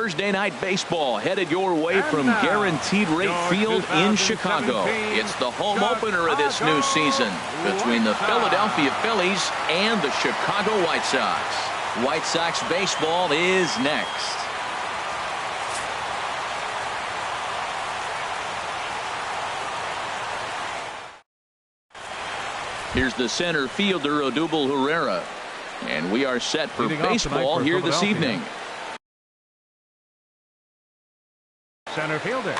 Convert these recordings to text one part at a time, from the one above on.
Thursday night baseball headed your way from Guaranteed Rate Field in Chicago. It's the home opener of this new season between the Philadelphia Phillies and the Chicago White Sox. White Sox baseball is next. Here's the center fielder, Odubel Herrera. And we are set for baseball here this evening. Center fielder,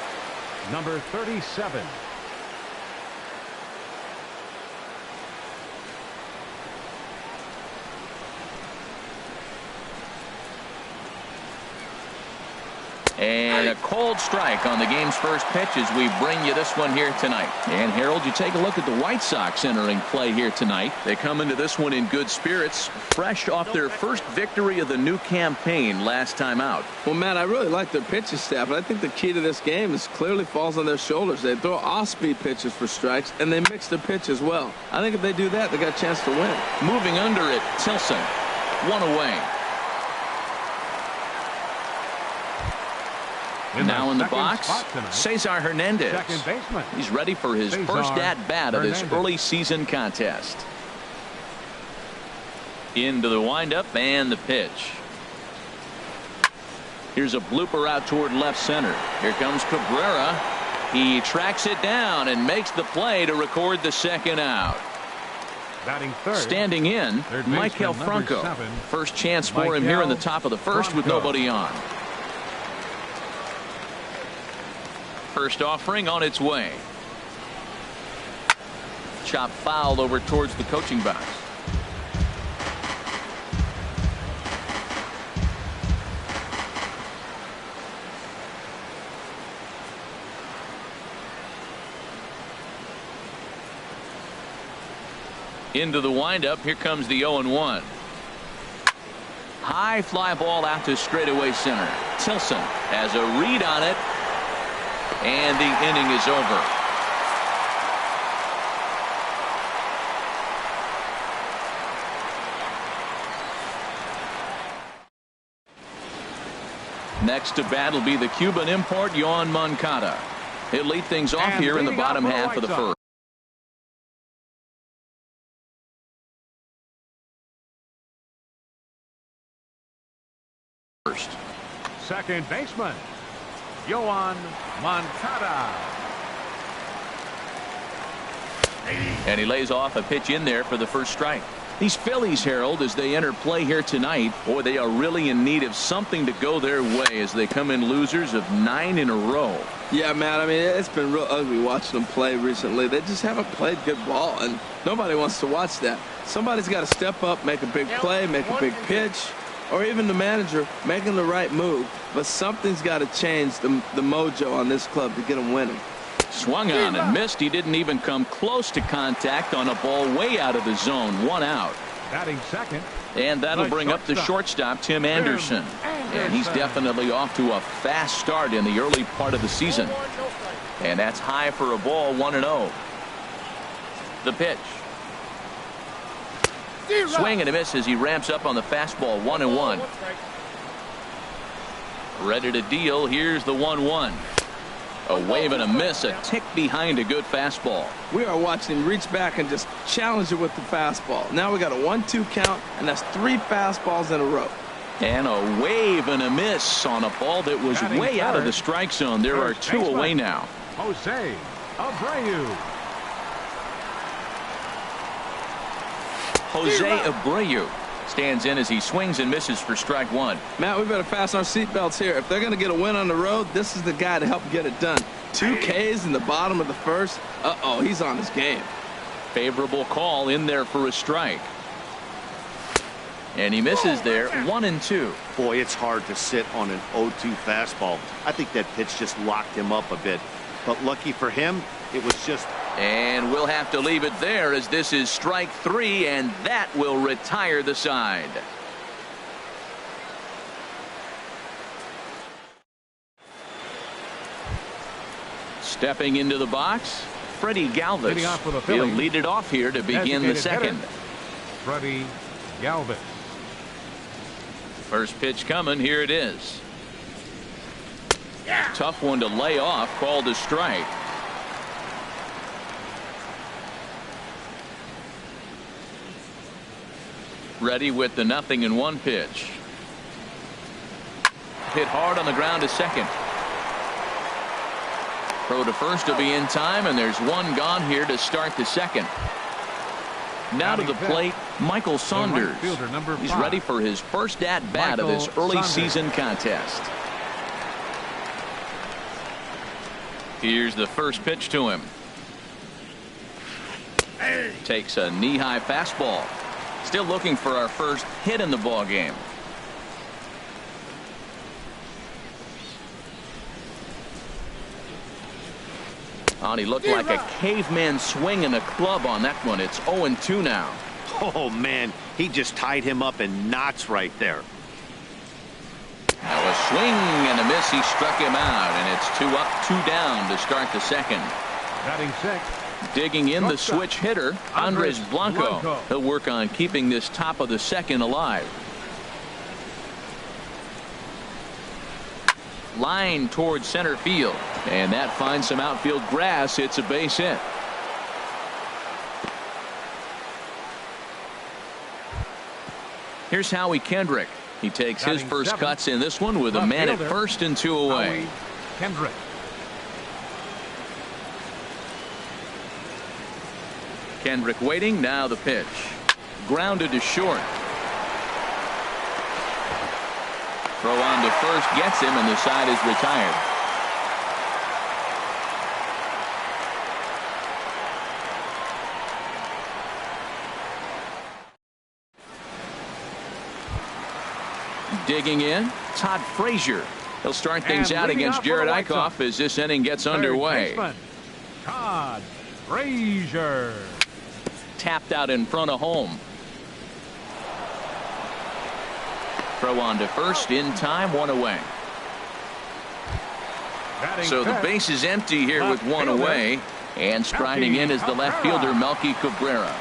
number 37. And a cold strike on the game's first pitch as we bring you this one here tonight. And Harold, you take a look at the White Sox entering play here tonight. They come into this one in good spirits, fresh off their first victory of the new campaign last time out. Well, Matt, I really like their pitching staff, and I think the key to this game is clearly falls on their shoulders. They throw off-speed pitches for strikes, and they mix their pitch as well. I think if they do that, they got a chance to win. Moving under it, Tilson. One away. Now in the box, Cesar Hernandez. He's ready for his first at-bat of this early season contest. Into the windup and the pitch. Here's a blooper out toward left center. Here comes Cabrera. He tracks it down and makes the play to record the second out. Standing in, Maikel Franco. First chance for him here in the top of the first with nobody on. First offering on its way. Chop foul over towards the coaching box. Into the windup. Here comes the 0-1. High fly ball out to straightaway center. Tilson has a read on it. And the inning is over. Next to bat will be the Cuban import, Yoan Moncada. He'll lead things off here in the bottom half of the first. Second baseman, Yoan Moncada. And he lays off a pitch in there for the first strike. These Phillies, Harold, as they enter play here tonight, boy, they are really in need of something to go their way as they come in losers of 9 in a row. Yeah, Matt, I mean, it's been real ugly watching them play recently. They just haven't played good ball, and nobody wants to watch that. Somebody's got to step up, make a big play, make a big pitch, or even the manager making the right move. But something's got to change the mojo on this club to get them winning. Swung on and missed. He didn't even come close to contact on a ball way out of the zone. 1 out. Batting second. And that'll bring up the shortstop, Tim Anderson. And he's definitely off to a fast start in the early part of the season. And that's high for a ball, 1-0. The pitch. Swing and a miss as he ramps up on the fastball. 1-1. Ready to deal. Here's the 1-1. A wave and a miss, a tick behind a good fastball. We are watching him reach back and just challenge it with the fastball. Now we got a 1-2 count, and that's 3 fastballs in a row. And a wave and a miss on a ball that was way out of the strike zone. There are 2 away now. Jose Abreu. Jose Abreu stands in as he swings and misses for strike 1. Matt, we better fasten our seatbelts here. If they're going to get a win on the road, this is the guy to help get it done. 2 Ks in the bottom of the first. Uh-oh, he's on his game. Favorable call in there for a strike. And he misses there. 1-2. Boy, it's hard to sit on an 0-2 fastball. I think that pitch just locked him up a bit. But lucky for him, it was just... And we'll have to leave it there as this is strike 3, and that will retire the side. Stepping into the box, Freddie Galvis. He'll lead it off here to begin the second. Freddie Galvis. First pitch coming. Here it is. Tough one to lay off, called a strike. Ready with the 0-1 pitch. Hit hard on the ground to second. Throw to first will be in time, and there's one gone here to start the second. Now to the plate, Michael Saunders. He's ready for his first at-bat of this early season contest. Here's the first pitch to him. Takes a knee-high fastball. Still looking for our first hit in the ball game. Oh, he looked like a caveman swinging a club on that one. It's 0-2 now. Oh, man, he just tied him up in knots right there. Now a swing and a miss. He struck him out, and it's 2 up, 2 down to start the second. Batting sixth. Digging in the switch hitter, Andres Blanco. He'll work on keeping this top of the second alive. Line towards center field, and that finds some outfield grass. It's a base hit. Here's Howie Kendrick. He takes his first cuts in this one with a man at first and 2 away. Kendrick. Kendrick waiting. Now the pitch. Grounded to short. Throw on to first gets him, and the side is retired. Digging in, Todd Frazier. He'll start things out against Jared Eichhoff as this inning gets underway. Todd Frazier. Tapped out in front of home. Throw on to first in time, 1 away. So the base is empty here with 1 away, and striding in is the left fielder Melky Cabrera.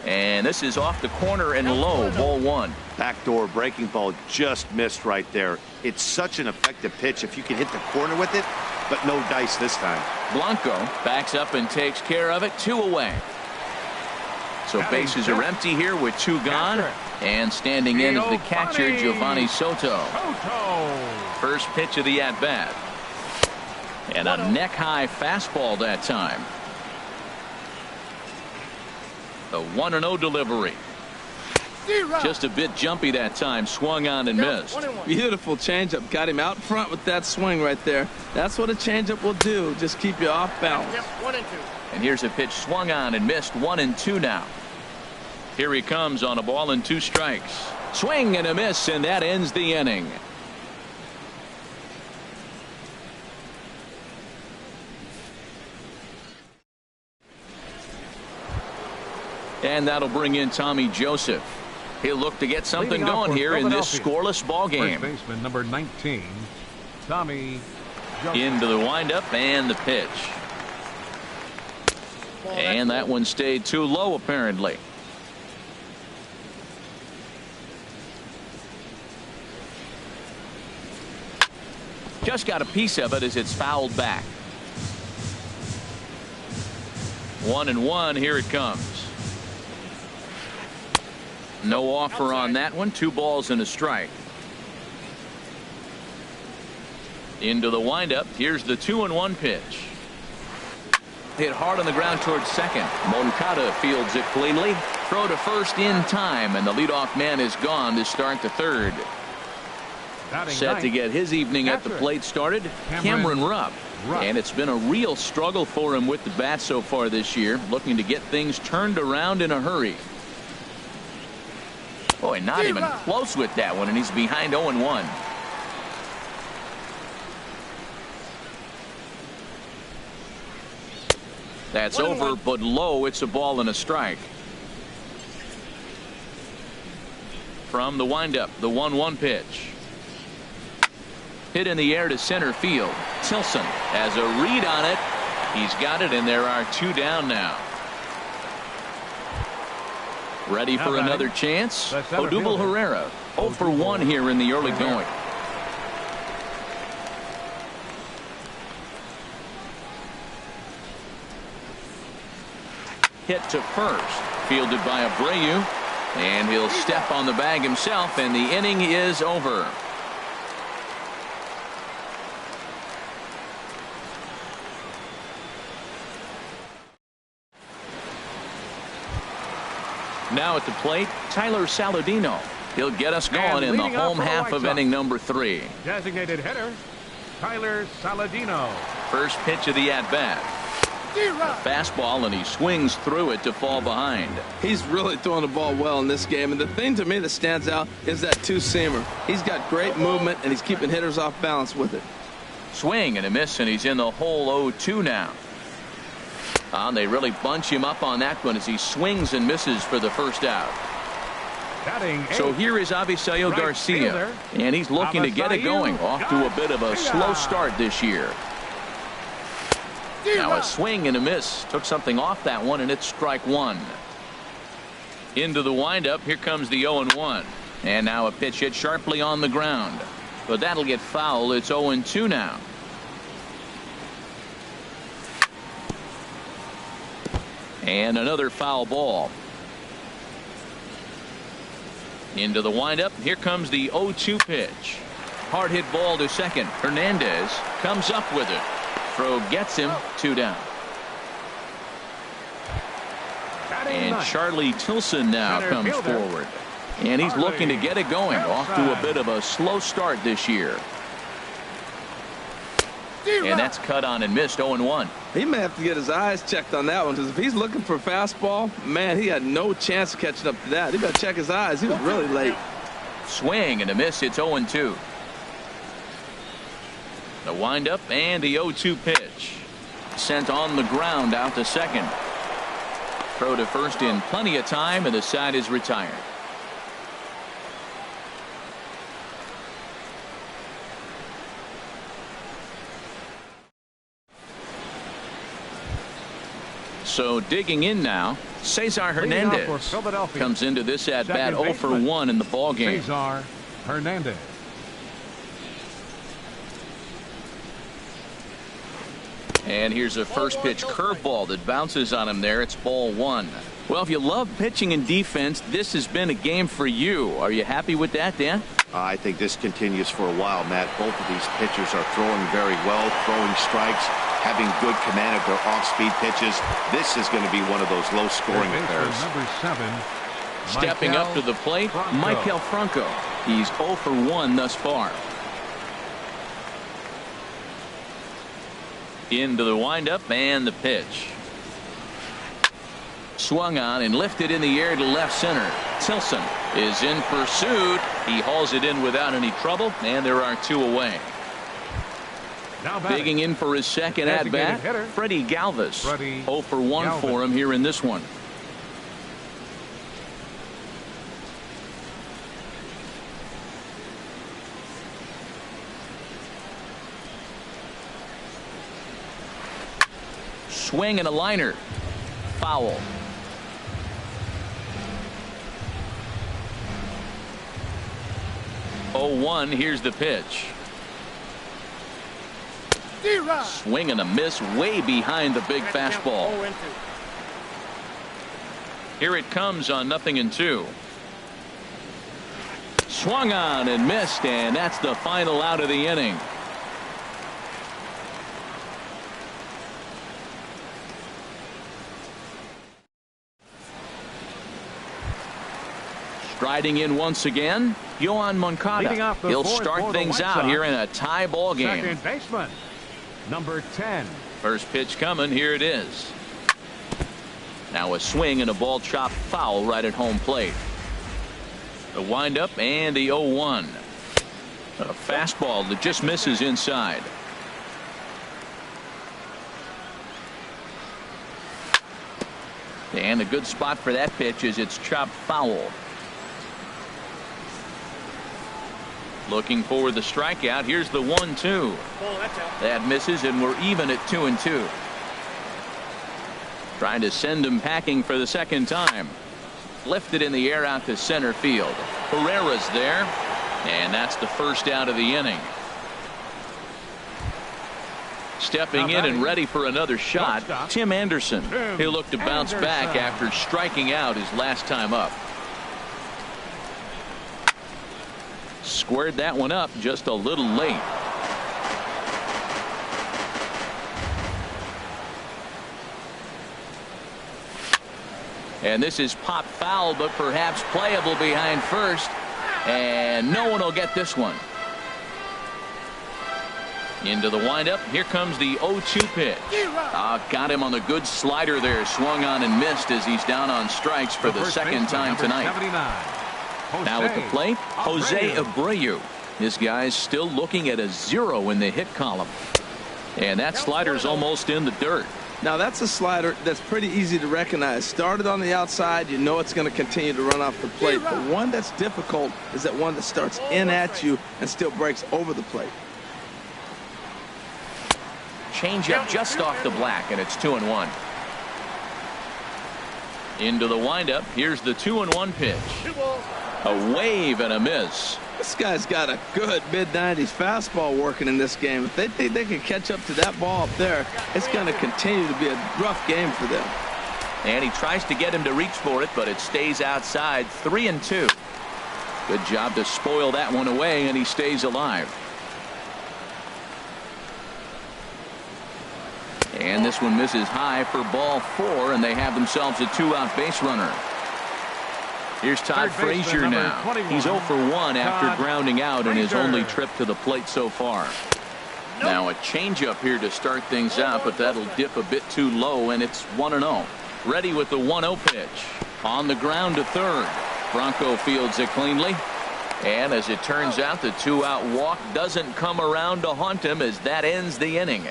And this is off the corner and low, ball 1. Backdoor breaking ball just missed right there. It's such an effective pitch if you can hit the corner with it, but no dice this time. Blanco backs up and takes care of it, 2 away. So bases are empty here with 2 gone, and standing in is the catcher Giovanni Soto. First pitch of the at-bat, and a neck-high fastball that time. The 1-0 delivery. Just a bit jumpy that time, swung on and missed. Beautiful changeup. Got him out front with that swing right there. That's what a changeup will do. Just keep you off balance. And here's a pitch swung on and missed, 1-2 now. Here he comes on a ball and 2 strikes. Swing and a miss, and that ends the inning. And that'll bring in Tommy Joseph. He'll look to get something going here in this scoreless ball game. First baseman number 19, Tommy Joseph. Into the windup and the pitch. And that one stayed too low apparently. Just got a piece of it as it's fouled back. 1-1. Here it comes. No offer on that one. 2 balls and a strike. Into the windup. Here's the 2-1 pitch. Hit hard on the ground towards second. Moncada fields it cleanly. Throw to first in time, and the leadoff man is gone to start the third. Set to get his evening at the plate started, Cameron Rupp. And it's been a real struggle for him with the bat so far this year, looking to get things turned around in a hurry. Boy, not even close with that one, and he's behind 0-1. That's over, but low. It's a ball and a strike. From the windup, the 1-1 pitch. Hit in the air to center field. Tilson has a read on it. He's got it, and there are 2 down now. Ready for another chance? Odubel Herrera. 0 for 1 here in the early going. Hit to first, fielded by Abreu, and he'll step on the bag himself, and the inning is over. Now at the plate, Tyler Saladino. He'll get us going in the home half of inning number 3. Designated hitter, Tyler Saladino. First pitch of the at-bat. A fastball, and he swings through it to fall behind. He's really throwing the ball well in this game, and the thing to me that stands out is that two-seamer. He's got great movement, and he's keeping hitters off balance with it. Swing and a miss, and he's in the hole 0-2 now. They really bunch him up on that one as he swings and misses for the first out. So here is Avisail Garcia, and he's looking to get it going. Off to a bit of a slow start this year. Now a swing and a miss. Took something off that one, and it's strike 1. Into the windup. Here comes the 0-1. And now a pitch hit sharply on the ground. But that'll get foul. It's 0-2 now. And another foul ball. Into the windup. Here comes the 0-2 pitch. Hard hit ball to second. Hernandez comes up with it. Throw gets him. 2 down. And Charlie Tilson now comes forward. And he's looking to get it going. Off to a bit of a slow start this year. And that's cut on and missed. 0-1. He may have to get his eyes checked on that one, because if he's looking for a fastball, man, he had no chance of catching up to that. He better check his eyes. He was really late. Swing and a miss. It's 0-2. The windup and the 0-2 pitch. Sent on the ground out to second. Throw to first in plenty of time, and the side is retired. So digging in now, Cesar Hernandez comes into this at bat 0 for 1 in the ball game. Cesar Hernandez. And here's a first pitch curveball that bounces on him there. It's ball 1. Well, if you love pitching and defense, this has been a game for you. Are you happy with that, Dan? I think this continues for a while, Matt. Both of these pitchers are throwing very well, throwing strikes, having good command of their off-speed pitches. This is going to be one of those low-scoring affairs. Number 7, stepping up to the plate, Maikel Franco. He's 0 for 1 thus far. Into the windup and the pitch. Swung on and lifted in the air to left center. Tilson is in pursuit. He hauls it in without any trouble, and there are 2 away. Digging in for his second at bat, Freddie Galvis. 0 for 1 for him here in this one. Swing and a liner. Foul. Oh, 1. Here's the pitch. Swing and a miss way behind the big fastball. Here it comes on 0-2. Swung on and missed, and that's the final out of the inning. Striding in once again, Yoan Moncada. He'll start things out here in a tie ball game. Second baseman, number 10. First pitch coming. Here it is. Now a swing and a ball chopped foul right at home plate. The windup and the 0-1. A fastball that just misses inside. And a good spot for that pitch is it's chopped foul. Looking for the strikeout. Here's the 1-2. That misses, and we're even at 2-2. Trying to send him packing for the second time. lifted in the air out to center field. Herrera's there, and that's the first out of the inning. Stepping in and ready for another shot, Tim Anderson. He'll look to bounce back after striking out his last time up. Squared that one up just a little late. And this is pop foul, but perhaps playable behind first. And no one will get this one. Into the windup. Here comes the 0-2 pitch. Got him on the good slider there. Swung on and missed as he's down on strikes for the second time tonight. Now at the plate, Jose Abreu. This guy's still looking at a 0 in the hit column. And that slider's almost in the dirt. Now that's a slider that's pretty easy to recognize. Started on the outside, you know it's going to continue to run off the plate. But one that's difficult is that one that starts in at you and still breaks over the plate. Changeup just off the black, and it's 2-1. Into the windup. Here's the 2-1 pitch. A wave and a miss. This guy's got a good mid-90s fastball working in this game. If they think they can catch up to that ball up there, it's going to continue to be a rough game for them. And he tries to get him to reach for it, but it stays outside. 3-2. Good job to spoil that one away, and he stays alive. And this one misses high for ball 4, and they have themselves a 2-out base runner. Here's Todd Frazier now. He's 0 for 1 after grounding out in his only trip to the plate so far. Now a changeup here to start things out, but that'll dip a bit too low, and it's 1-0. Ready with the 1-0 pitch. On the ground to third. Bronco fields it cleanly. And as it turns out, the 2-out walk doesn't come around to haunt him as that ends the inning.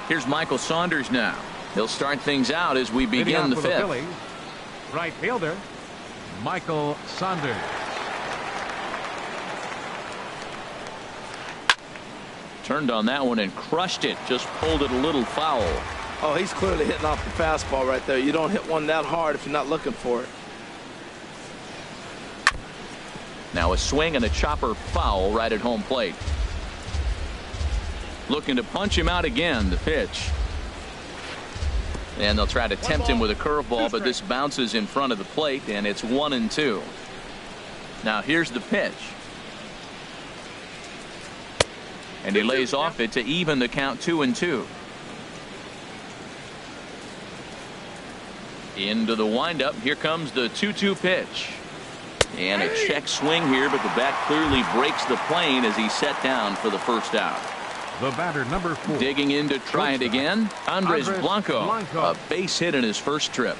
Here's Michael Saunders now. He'll start things out as we begin the fifth. Right fielder, Michael Saunders. Turned on that one and crushed it. Just pulled it a little foul. Oh, he's clearly hitting off the fastball right there. You don't hit one that hard if you're not looking for it. Now a swing and a chopper foul right at home plate. Looking to punch him out again. The pitch. And they'll try to tempt him with a curveball, but this bounces in front of the plate, and it's 1-2. Now here's the pitch. And he lays off it to even the count 2-2. Into the windup. Here comes the 2-2 pitch. And a check swing here, but the bat clearly breaks the plane as he's set down for the first out. The batter, number 4. Digging in to try it again. Andres Blanco. A base hit in his first trip.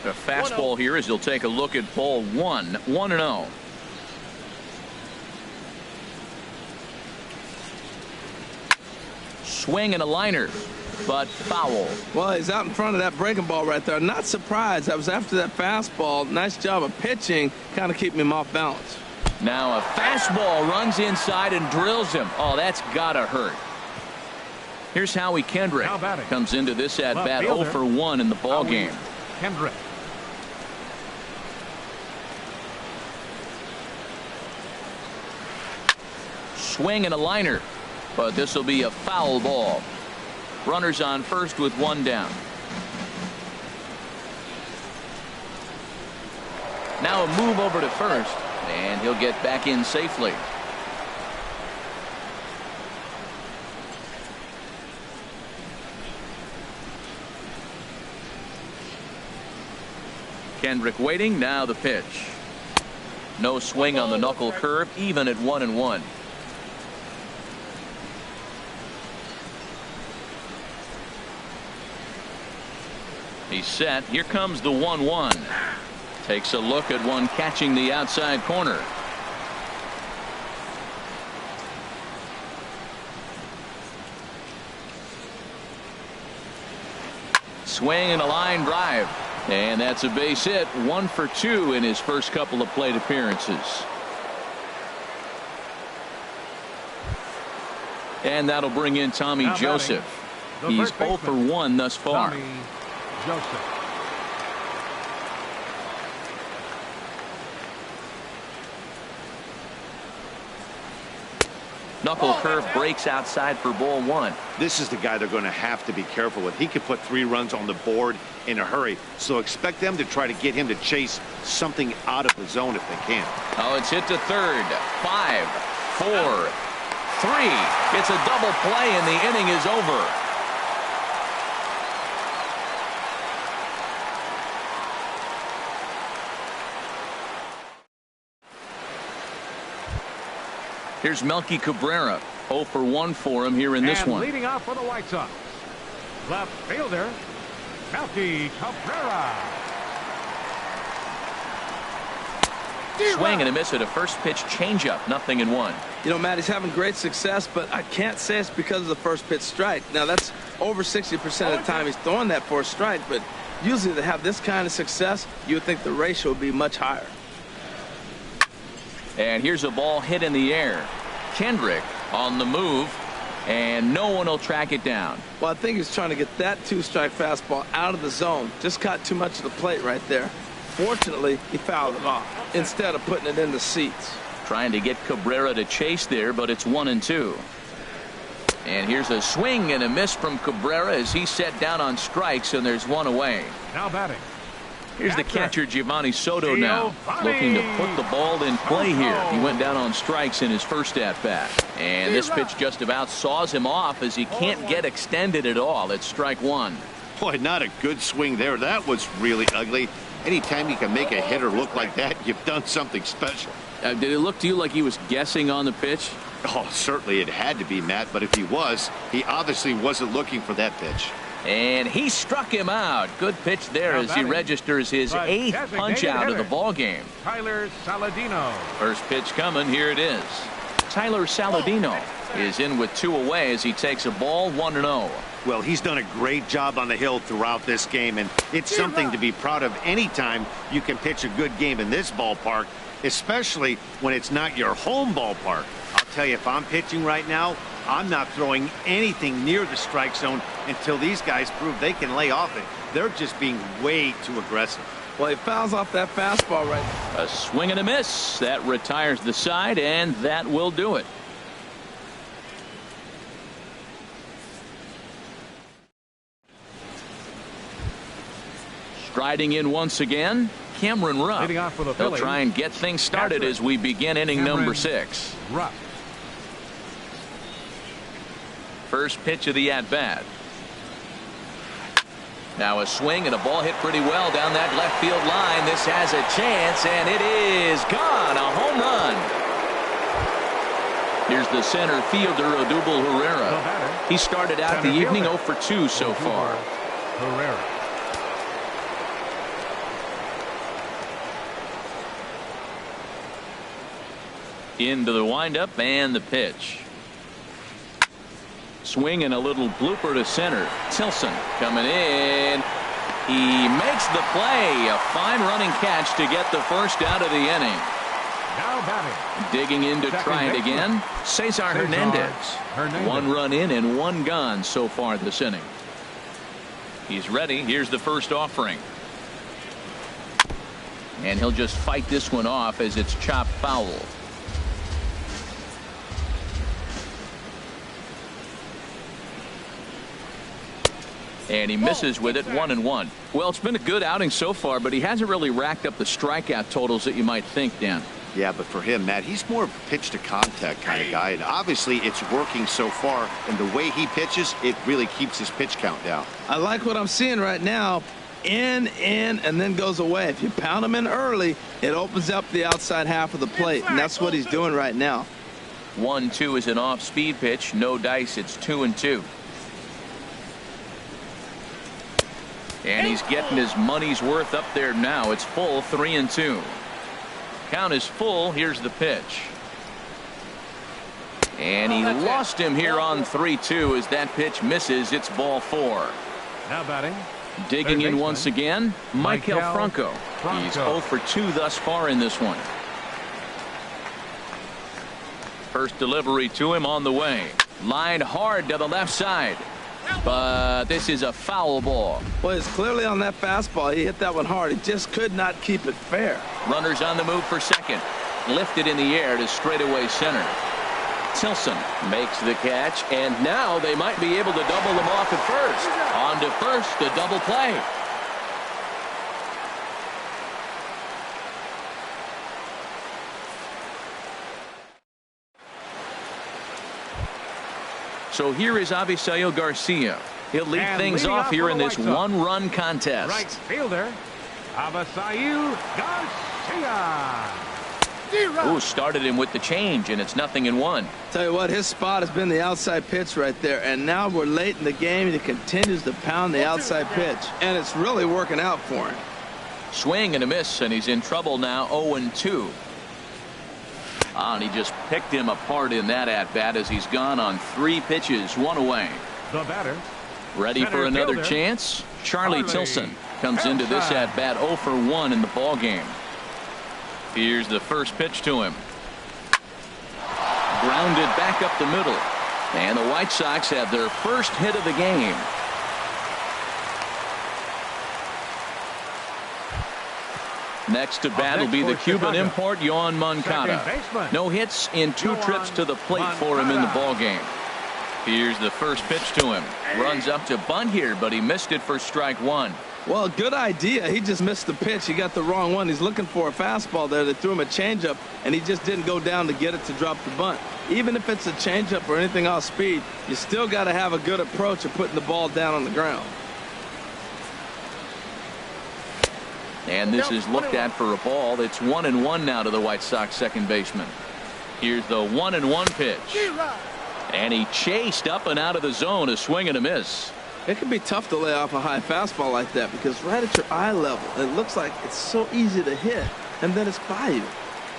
A fastball here as he'll take a look at ball 1. 1-0. Swing and a liner, but foul. Well, he's out in front of that breaking ball right there. Not surprised. I was after that fastball. Nice job of pitching, kind of keeping him off balance. Now a fastball runs inside and drills him. Oh, that's gotta hurt. Here's Howie Kendrick. Comes into this at bat 0 for 1 in the ball game. Kendrick. Swing and a liner, but this will be a foul ball. Runners on first with 1 down. Now a move over to first. And he'll get back in safely. Kendrick waiting. Now the pitch. No swing on the knuckle curve, even at 1-1. He's set. Here comes the 1-1. Takes a look at one catching the outside corner. Swing and a line drive. And that's a base hit. 1 for 2 in his first couple of plate appearances. And that'll bring in Tommy Joseph. He's 0 for 1 thus far. Tommy Joseph. Knuckle curve breaks outside for ball 1. This is the guy they're going to have to be careful with. He could put 3 runs on the board in a hurry, so expect them to try to get him to chase something out of the zone if they can. Oh, it's hit to third. 5, 4, 3. It's a double play, and the inning is over. Here's Melky Cabrera. 0 for 1 for him here in this one. Leading off for the White Sox, left fielder, Melky Cabrera. Swing and a miss at a first pitch changeup. 0-1. You know, Matt, he's having great success, but I can't say it's because of the first pitch strike. Now, that's over 60% of the time he's throwing that for a strike, but usually to have this kind of success, you would think the ratio would be much higher. And here's a ball hit in the air. Kendrick on the move, and no one will track it down. Well, I think he's trying to get that 2-strike fastball out of the zone. Just caught too much of the plate right there. Fortunately, he fouled it off instead of putting it in the seats. Trying to get Cabrera to chase there, but it's 1-2. And here's a swing and a miss from Cabrera as he's set down on strikes, and there's one away. Now batting. Here's the catcher, Giovanni Soto, now looking to put the ball in play here. He went down on strikes in his first at-bat. And this pitch just about saws him off as he can't get extended at all. It's strike 1. Boy, not a good swing there. That was really ugly. Anytime you can make a hitter look like that, you've done something special. Did it look to you like he was guessing on the pitch? Oh, certainly it had to be, Matt, but if he was, he obviously wasn't looking for that pitch. And he struck him out. Good pitch there as he registers his 8th punch out of the ball game. Tyler Saladino. First pitch coming. Here it is. Tyler Saladino is in with 2 away as he takes a ball. 1-0. Well, he's done a great job on the hill throughout this game, and it's something to be proud of anytime you can pitch a good game in this ballpark, especially when it's not your home ballpark. I'll tell you, if I'm pitching right now, I'm not throwing anything near the strike zone until these guys prove they can lay off it. They're just being way too aggressive. Well, he fouls off that fastball right now. A swing and a miss. That retires the side, and that will do it. Striding in once again, Cameron Rupp. Leading off for the They'll Phillies, try and get things started as we begin inning number 6. Rupp. First pitch of the at-bat. Now a swing and a ball hit pretty well down that left field line. This has a chance, and it is gone. A home run. Here's the center fielder, Odubel Herrera. He started out the evening 0 for 2 so far. Herrera. Into the windup and the pitch. Swing and a little blooper to center. Tilson coming in. He makes the play. A fine running catch to get the first out of the inning. Now batting. Digging in to try it again. Cesar Hernandez. 1 run in and 1 gone so far this inning. He's ready. Here's the first offering. And he'll just fight this one off as it's chopped foul. And he misses with it. 1-1. Well, it's been a good outing so far, but he hasn't really racked up the strikeout totals that you might think, Dan. Yeah, but for him, Matt, he's more of a pitch to contact kind of guy, and obviously it's working so far, and the way he pitches, it really keeps his pitch count down. I like what I'm seeing right now. In, and then goes away. If you pound him in early, it opens up the outside half of the plate, and that's what he's doing right now. 1-2 is an off-speed pitch. No dice. It's 2-2. And he's getting his money's worth up there now. It's full. 3-2. Count is full. Here's the pitch. And he lost him here on 3-2 as that pitch misses. It's ball 4. Now batting. Digging in once again, Michael Franco. He's 0 for 2 thus far in this one. First delivery to him on the way. Lined hard to the left side. But this is a foul ball. Well, it's clearly on that fastball. He hit that one hard. He just could not keep it fair. Runners on the move for second. Lifted in the air to straightaway center. Tilson makes the catch, and now they might be able to double them off at first. On to first, the double play. So here is Avisail Garcia. He'll lead things off here in this one-run contest. Right fielder, Avisail Garcia. Ooh, started him with the change, and it's 0-1. Tell you what, his spot has been the outside pitch right there, and now we're late in the game, and he continues to pound the outside pitch, and it's really working out for him. Swing and a miss, and he's in trouble now, 0-2. And he just picked him apart in that at-bat as he's gone on 3 pitches, 1 away. The batter. Ready for another chance? Charlie Tilson comes into this at-bat 0 for 1 in the ball game. Here's the first pitch to him. Grounded back up the middle. And the White Sox have their first hit of the game. Next to bat will be the Cuban import, Yoan Moncada. No hits in 2 trips to the plate for him in the ball game. Here's the first pitch to him. Runs up to bunt here, but he missed it for strike 1. Well, good idea. He just missed the pitch. He got the wrong one. He's looking for a fastball there. They threw him a changeup, and he just didn't go down to get it to drop the bunt. Even if it's a changeup or anything off speed, you still got to have a good approach of putting the ball down on the ground. And this is looked at for a ball. It's 1-1 now to the White Sox second baseman. Here's the 1-1 pitch. And he chased up and out of the zone, a swing and a miss. It can be tough to lay off a high fastball like that because right at your eye level, it looks like it's so easy to hit, and then it's by you.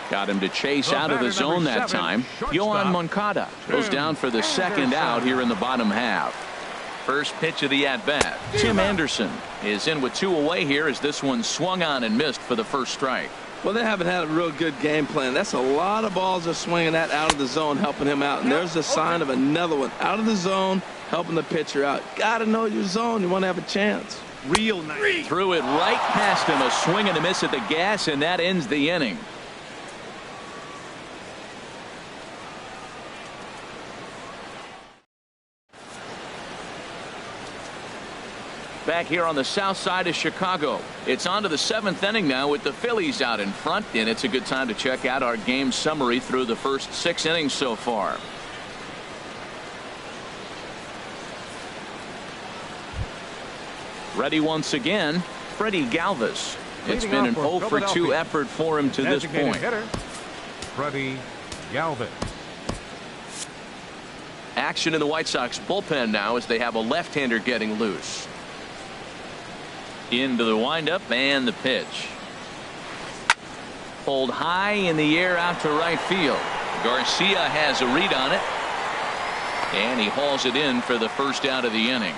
Got him to chase out of the zone that time. Yoan Moncada goes down for the second out here in the bottom half. First pitch of the at-bat. Tim Anderson is in with 2 away here as this one swung on and missed for the first strike. Well, they haven't had a real good game plan. That's a lot of balls they're swinging at out of the zone, helping him out. And there's a sign of another one out of the zone, helping the pitcher out. Got to know your zone. You want to have a chance. Real nice. Threw it right past him, a swing and a miss at the gas, and that ends the inning. Back here on the south side of Chicago, it's on to the 7th inning now with the Phillies out in front, and it's a good time to check out our game summary through the first 6 innings so far. Ready once again, Freddie Galvis. It's been an 0 for 2 effort for him to this point. Freddie Galvis. Action in the White Sox bullpen now as they have a left-hander getting loose. Into the windup and the pitch. Pulled high in the air out to right field. Garcia has a read on it. And he hauls it in for the first out of the inning.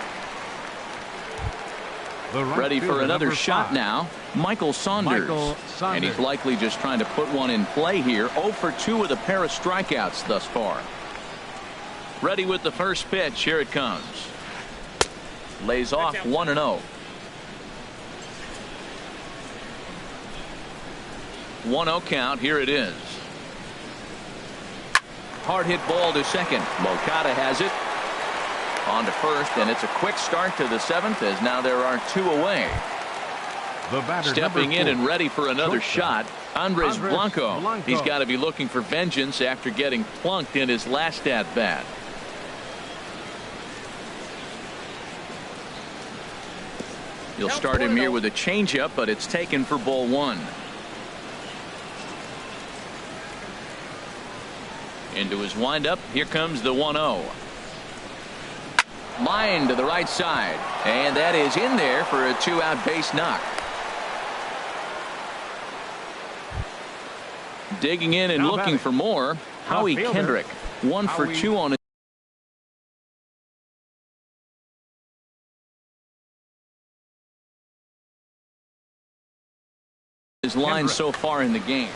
Ready for another shot now. Michael Saunders. And he's likely just trying to put one in play here. 0 for 2 with a pair of strikeouts thus far. Ready with the first pitch. Here it comes. Lays off 1-0. 1-0 count. Here it is. Hard hit ball to second. Moncada has it. On to first, and it's a quick start to the 7th as now there are 2 away. Stepping in and ready for another shot, Andres Blanco. He's got to be looking for vengeance after getting plunked in his last at-bat. You'll start him here with a changeup, but it's taken for ball 1. Into his windup. Here comes the 1-0. Line to the right side. And that is in there for a 2-out base knock. Digging in and looking for more. Howie Kendrick. 1 for 2 on his line so far in the game.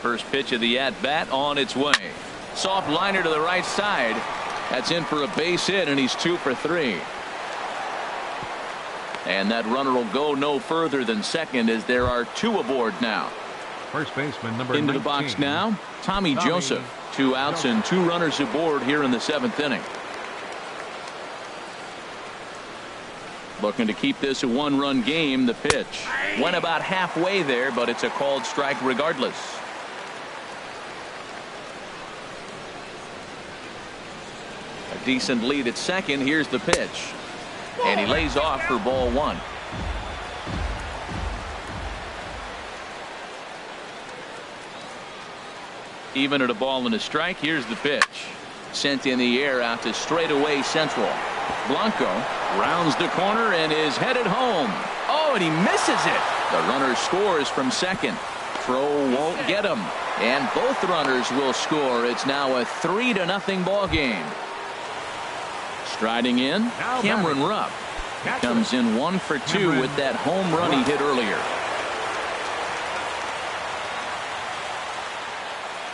First pitch of the at-bat on its way. Soft liner to the right side. That's in for a base hit, and he's 2 for 3. And that runner will go no further than second as there are 2 aboard now. First baseman number Into 19. the box now, Tommy Joseph. 2 outs and 2 runners aboard here in the 7th inning. Looking to keep this a 1-run game. The pitch went about halfway there, but it's a called strike regardless. A decent lead at second. Here's the pitch, and he lays off for ball 1. Even at a ball and a strike. Here's the pitch, sent in the air out to straightaway central. Blanco rounds the corner and is headed home. Oh, and he misses it. The runner scores from second. Throw won't get him, and both runners will score. It's now a 3-0 ball game. Striding in, Cameron Rupp comes in 1 for 2 with that home run he hit earlier.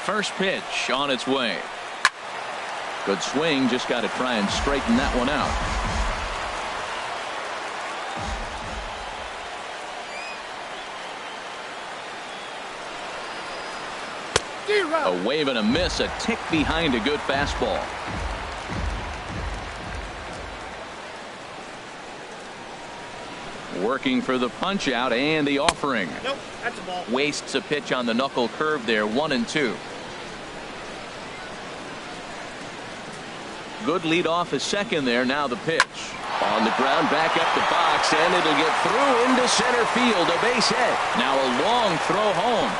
First pitch on its way. Good swing, just got to try and straighten that one out. A wave and a miss, a tick behind a good fastball. Working for the punch out and the offering. Nope, that's a ball. Wastes a pitch on the knuckle curve there. 1-2. Good lead off a second there. Now the pitch on the ground, back up the box, and it'll get through into center field. A base hit. Now a long throw home,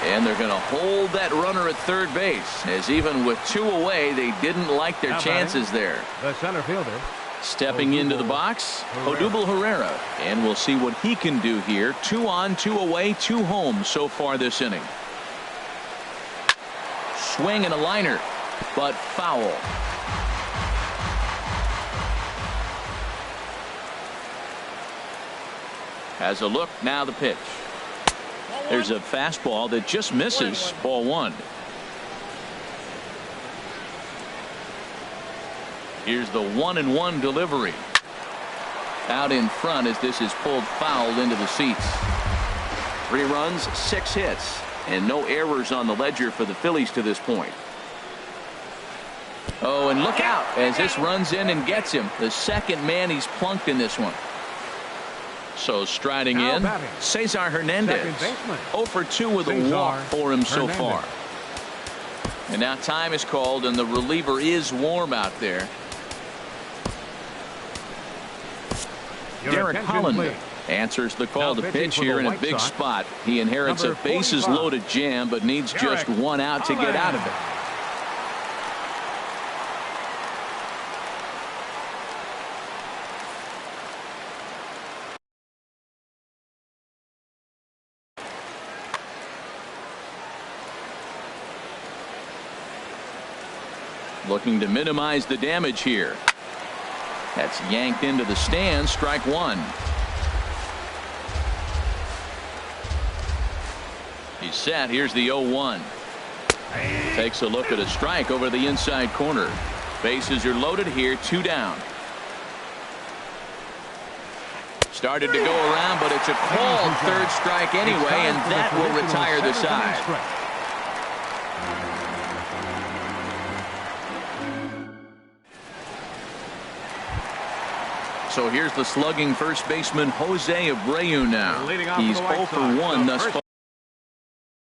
and they're going to hold that runner at third base, as even with 2 away, they didn't like their chances there. The center fielder. Stepping into the box, Odubel Herrera, and we'll see what he can do here. 2 on, 2 away, 2 home so far this inning. Swing and a liner, but foul. Has a look, now the pitch. There's a fastball that just misses. Ball 1. Here's the 1-1 delivery. Out in front as this is pulled foul into the seats. 3 runs, 6 hits, and no errors on the ledger for the Phillies to this point. Oh, and look out as this runs in and gets him. The second man he's plunked in this one. So striding in, Cesar Hernandez. 0 for 2 with a walk for him so far. And now time is called, and the reliever is warm out there. Derek Hollander answers the call to pitch here in a big spot. He inherits a bases loaded jam, but needs just 1 out to get out of it. Looking to minimize the damage here. That's yanked into the stands. Strike 1. He's set. Here's the 0-1. Takes a look at a strike over the inside corner. Bases are loaded here. 2 down. Started to go around, but it's a called 3rd strike anyway, and that will retire the side. So here's the slugging first baseman Jose Abreu now. He's 0 for 1 thus far.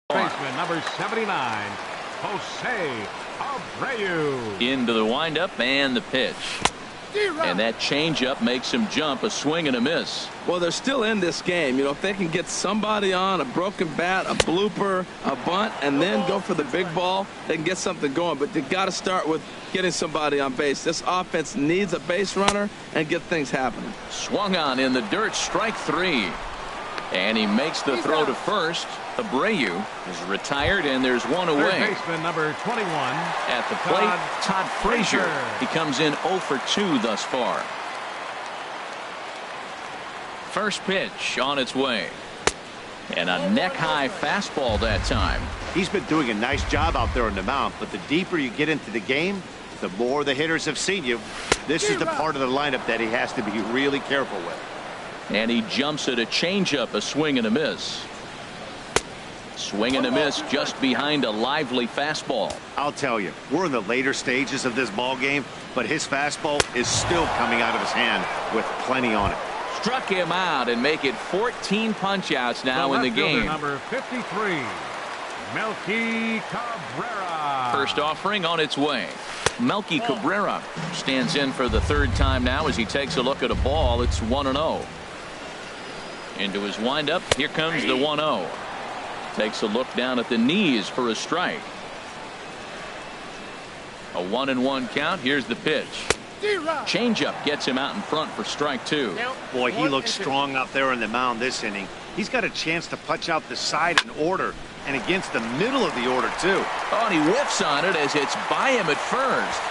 Baseman number 79, Jose Abreu. Into the windup and the pitch. And that changeup makes him jump. A swing and a miss. Well, they're still in this game. You know, if they can get somebody on a broken bat, a blooper, a bunt, and then go for the big ball, they can get something going. But they got to start with getting somebody on base. This offense needs a base runner and get things happening. Swung on in the dirt. Strike 3. And he makes the throw to first. Abreu is retired, and there's 1 away. Third baseman number 21. At the plate, Todd Frazier. He comes in 0 for 2 thus far. First pitch on its way. And a neck-high fastball that time. He's been doing a nice job out there on the mound, but the deeper you get into the game, the more the hitters have seen you. This is the part of the lineup that he has to be really careful with. And he jumps at a changeup, a swing and a miss. Swing and a miss just behind a lively fastball. I'll tell you, we're in the later stages of this ball game, but his fastball is still coming out of his hand with plenty on it. Struck him out and make it 14 punch-outs now in the game. Number 53, Melky Cabrera. First offering on its way. Melky Cabrera stands in for the third time now as he takes a look at a ball. It's 1-0. Into his windup. Here comes the 1-0. Takes a look down at the knees for a strike. A 1-1 count. Here's the pitch. Changeup gets him out in front for strike two. Boy, he looks strong out there on the mound this inning. He's got a chance to punch out the side in order and against the middle of the order too. Oh, and he whiffs on it as it's by him at first.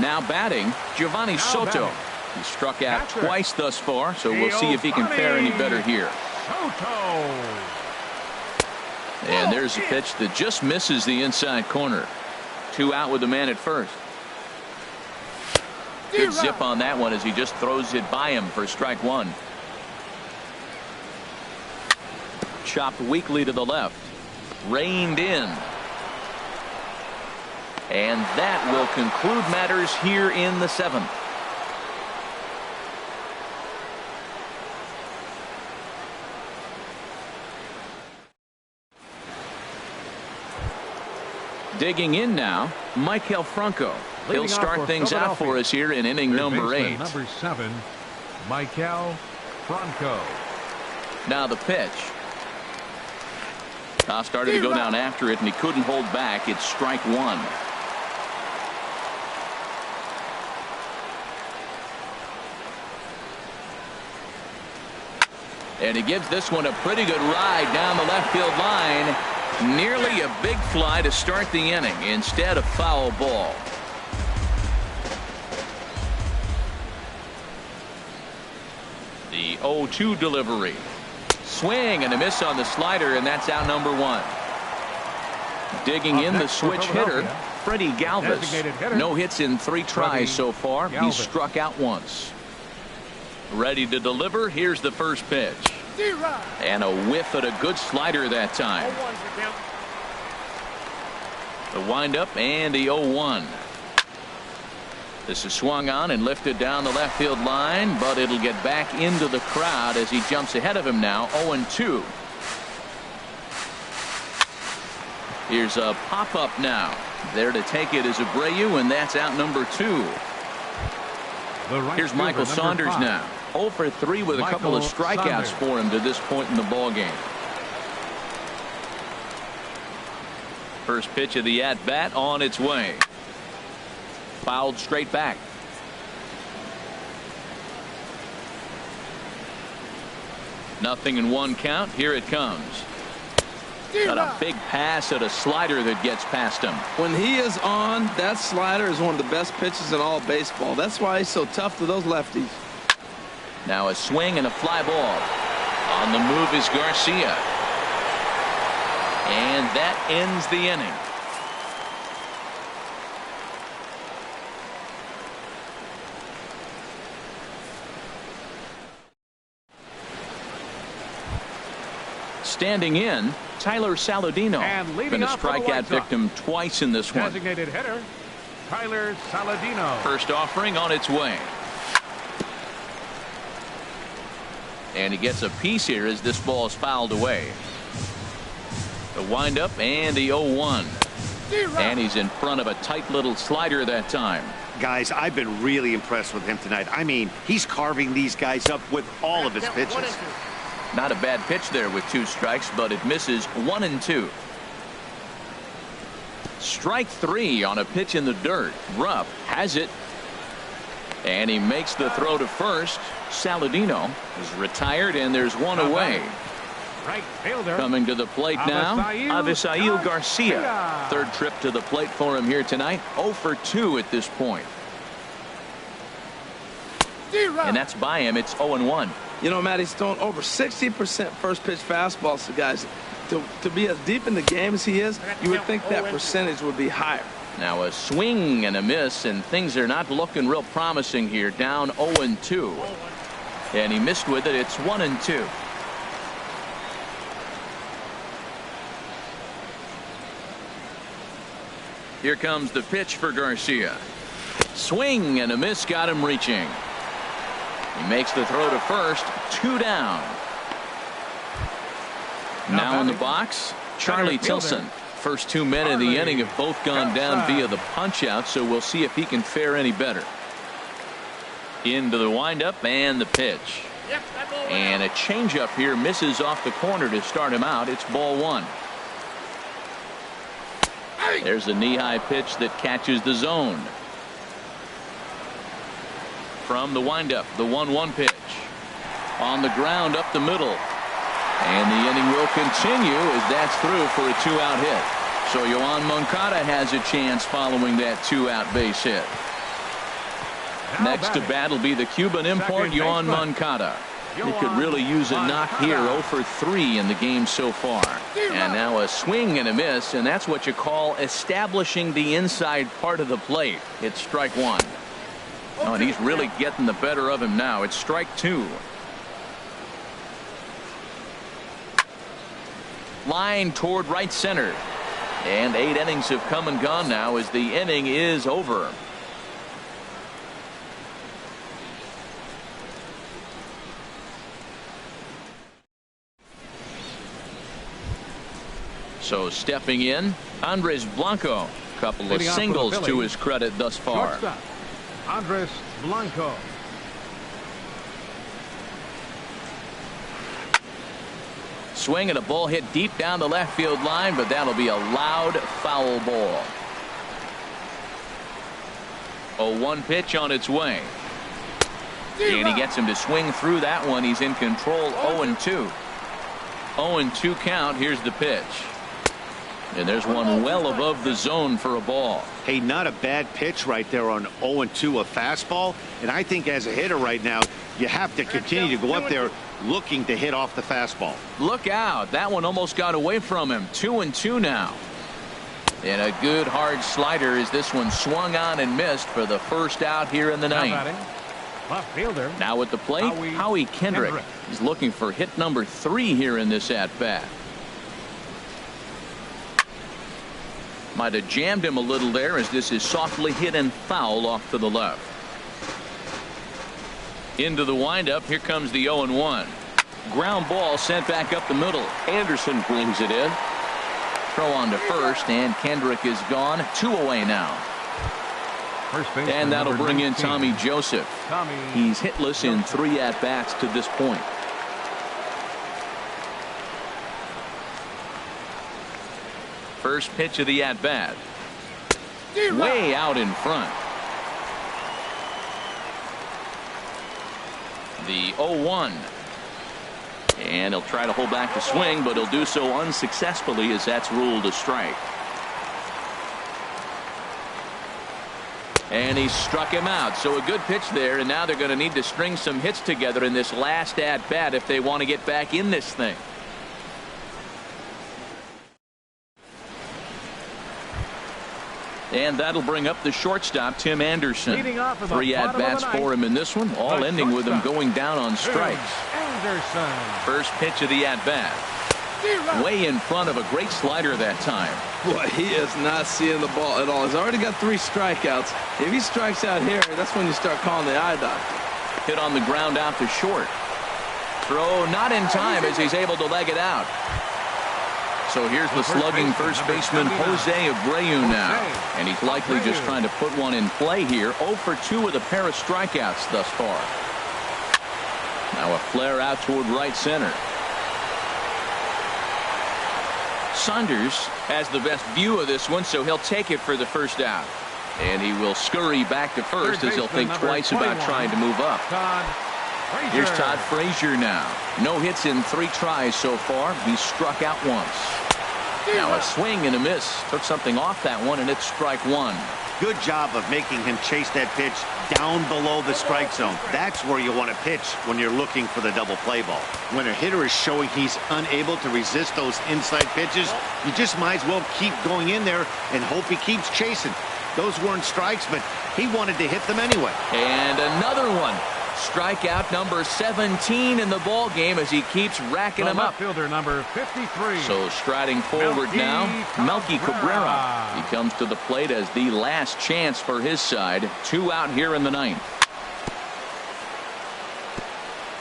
Now batting, Giovanni Soto. He struck out twice thus far, so we'll see if he can fare any better here. And there's a pitch that just misses the inside corner. 2 out with the man at first. Good zip on that one as he just throws it by him for strike one. Chopped weakly to the left. Reined in. And that will conclude matters here in the 7th. Digging in now, Michael Franco. He'll start things out for us here in inning number 8. Number 7, Michael Franco. Now the pitch. Toss started to go down after it, and he couldn't hold back. It's strike one. And he gives this one a pretty good ride down the left field line. Nearly a big fly to start the inning. Instead, a foul ball. The 0-2 delivery. Swing and a miss on the slider, and that's out number 1. Digging in the switch hitter, Freddie Galvis. No hits in 3 tries so far. He's struck out once. Ready to deliver. Here's the first pitch. And a whiff at a good slider that time. The windup and the 0-1. This is swung on and lifted down the left field line, but it'll get back into the crowd as he jumps ahead of him now. 0-2. Here's a pop-up now. There to take it is Abreu, and that's out number 2. Here's Michael Saunders now. 0 for 3 with a couple of strikeouts for him to this point in the ball game. First pitch of the at-bat on its way. Fouled straight back. Nothing in 1 count. Here it comes. Got a big pass at a slider that gets past him. When he is on, that slider is one of the best pitches in all baseball. That's why he's so tough to those lefties. Now a swing and a fly ball. On the move is Garcia. And that ends the inning. Standing in, Tyler Saladino. Been a strikeout victim twice in this one. Designated hitter, Tyler Saladino. First offering on its way. And he gets a piece here as this ball is fouled away. The windup and the 0-1. And he's in front of a tight little slider that time. Guys, I've been really impressed with him tonight. I mean, he's carving these guys up with all of his pitches. Not a bad pitch there with 2 strikes, but it misses 1-2. Strike 3 on a pitch in the dirt. Rupp has it. And he makes the throw to first. Saladino is retired, and there's one away. Right fielder. Coming to the plate now, Avisail Garcia. Third trip to the plate for him here tonight. 0 for 2 at this point. And that's by him. It's 0-1. You know, Matt, he's thrown over 60% first pitch fastballs to guys. To be as deep in the game as he is, you would think that percentage would be higher. Now a swing and a miss, and things are not looking real promising here. Down 0-2. And he missed with it. It's 1-2. Here comes the pitch for Garcia. Swing and a miss, got him reaching. He makes the throw to first. 2 down. Now in the box, Charlie Tilson. First 2 men in the inning have both gone down via the punch out, so we'll see if he can fare any better. Into the windup and the pitch. And a changeup here misses off the corner to start him out. It's ball 1. There's a knee-high pitch that catches the zone. From the windup, the 1-1 pitch. On the ground up the middle. And the inning will continue as that's through for a 2-out hit. So Yoan Moncada has a chance following that 2-out base hit. Next to bat will be the Cuban import, Yoan Moncada. He could really use a knock here. 0 for 3 in the game so far. And now a swing and a miss, and that's what you call establishing the inside part of the plate. It's strike 1. Oh, and he's really getting the better of him now. It's strike 2. Line toward right center. And 8 innings have come and gone now as the inning is over. So stepping in, Andres Blanco. Couple of singles to his credit thus far. Shortstop, Andres Blanco. Swing and a ball hit deep down the left field line, but that'll be a loud foul ball. 0-1 pitch on its way. And he gets him to swing through that one. He's in control. 0-2. 0-2 count. Here's the pitch. And there's one well above the zone for a ball. Hey, not a bad pitch right there on 0-2, a fastball. And I think as a hitter right now, you have to continue to go up there looking to hit off the fastball. Look out. That one almost got away from him. 2-2 now. And a good hard slider as this one swung on and missed for the first out here in the ninth. Left fielder. Now at the plate, Howie Kendrick. He's looking for hit number 3 here in this at-bat. Might have jammed him a little there as this is softly hit and foul off to the left. Into the windup. Here comes the 0-1. Ground ball sent back up the middle. Anderson brings it in. Throw on to first, and Kendrick is gone. 2 away now. And that'll bring in Tommy Joseph. He's hitless in 3 at-bats to this point. First pitch of the at-bat. Way out in front. The 0-1. And he'll try to hold back the swing, but he'll do so unsuccessfully as that's ruled a strike. And he struck him out. So a good pitch there, and now they're going to need to string some hits together in this last at-bat if they want to get back in this thing. And that'll bring up the shortstop, Tim Anderson. 3 at-bats for him in this one, all ending with him going down on strikes. First pitch of the at-bat. Way in front of a great slider that time. Boy, he is not seeing the ball at all. He's already got 3 strikeouts. If he strikes out here, that's when you start calling the eye doctor. Hit on the ground out to short. Throw not in time as he's able to leg it out. So here's the slugging first baseman Jose Abreu now. And he's likely just trying to put one in play here. 0 for 2 with a pair of strikeouts thus far. Now a flare out toward right center. Saunders has the best view of this one, so he'll take it for the first out. And he will scurry back to first as he'll think twice about trying to move up. Here's Todd Frazier now. No hits in 3 tries so far. He's struck out once. Now a swing and a miss. Took something off that one, and it's strike one. Good job of making him chase that pitch down below the strike zone. That's where you want to pitch when you're looking for the double play ball. When a hitter is showing he's unable to resist those inside pitches, you just might as well keep going in there and hope he keeps chasing. Those weren't strikes, but he wanted to hit them anyway. And another one. Strikeout number 17 in the ball game as he keeps racking them up. Fielder number 53. So striding forward now, Melky Cabrera. He comes to the plate as the last chance for his side. 2 out here in the ninth.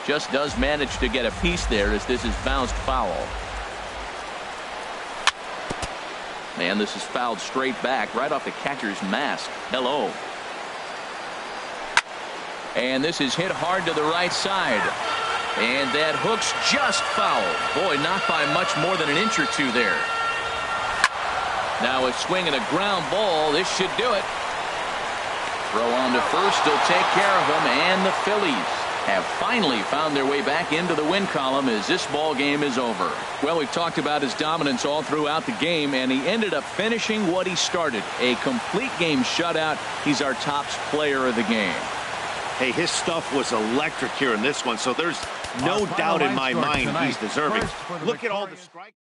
Just does manage to get a piece there as this is bounced foul. Man, this is fouled straight back right off the catcher's mask. Hello. And this is hit hard to the right side. And that hook's just foul. Boy, not by much more than an inch or two there. Now a swing and a ground ball. This should do it. Throw on to first. He'll take care of him. And the Phillies have finally found their way back into the win column as this ball game is over. Well, we've talked about his dominance all throughout the game, and he ended up finishing what he started. A complete game shutout. He's our top player of the game. Hey, his stuff was electric here in this one, so there's no doubt in my mind he's deserving. Look at all the strikes.